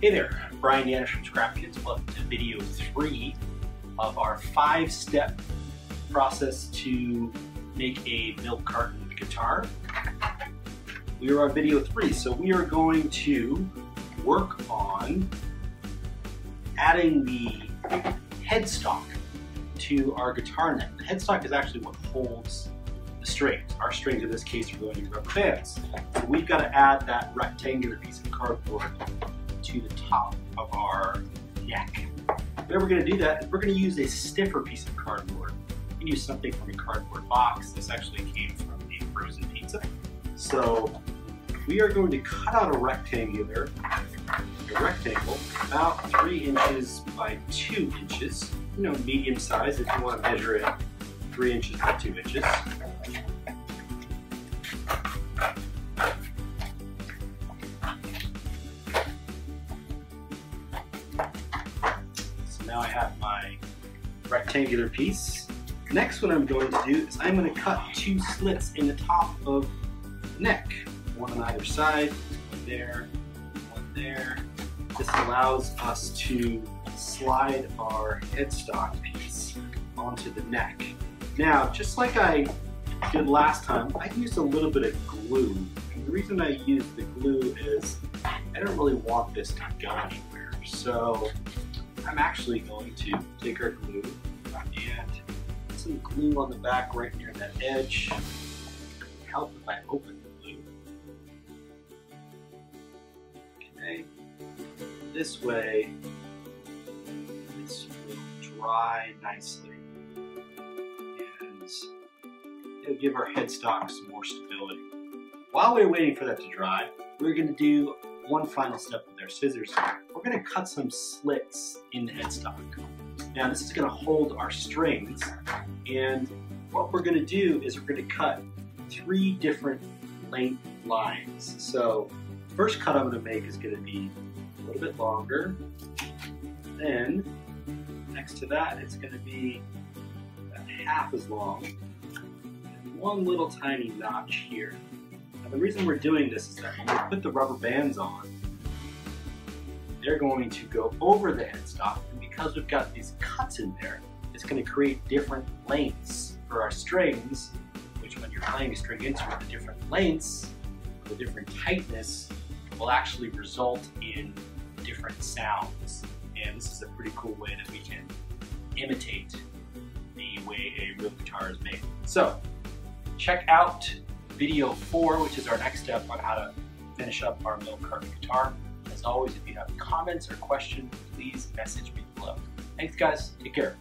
Hey there, Brian Yanish from ScrapKins. Welcome to video 3 of our 5-step process to make a milk carton guitar. We are on video 3, so we are going to work on adding the headstock to our guitar neck. The headstock is actually what holds the strings. Our strings in this case are going to be rubber bands. So we've got to add that rectangular piece of cardboard to the top of our neck. The way we're going to do that is we're going to use a stiffer piece of cardboard. You can use something from a cardboard box. This actually came from a frozen pizza. So we are going to cut out a rectangle about 3 inches by 2 inches. You know, medium size if you want to measure it 3 inches by 2 inches. Now I have my rectangular piece. Next, what I'm going to do is I'm going to cut 2 slits in the top of the neck. One on either side, one there, one there. This allows us to slide our headstock piece onto the neck. Now, just like I did last time, I used a little bit of glue. And the reason I used the glue is I don't really want this to go anywhere. So I'm actually going to take our glue and put some glue on the back right near that edge. It would help if I open the glue. Okay. This way, this will dry nicely and it'll give our headstock some more stability. While we're waiting for that to dry, we're going to do one final step with our scissors. We're going to cut some slits in the headstock. Now this is going to hold our strings, and what we're going to do is we're going to cut 3 different length lines. So the first cut I'm going to make is going to be a little bit longer. Then next to that it's going to be about half as long, and one little tiny notch here. Now the reason we're doing this is that when we put the rubber bands on, they're going to go over the headstock, and because we've got these cuts in there, it's going to create different lengths for our strings, which when you're playing a string instrument, the different lengths, the different tightness will actually result in different sounds. And this is a pretty cool way that we can imitate the way a real guitar is made. So check out video 4, which is our next step on how to finish up our milk carton guitar. As always, if you have comments or questions, please message me below. Thanks guys, take care.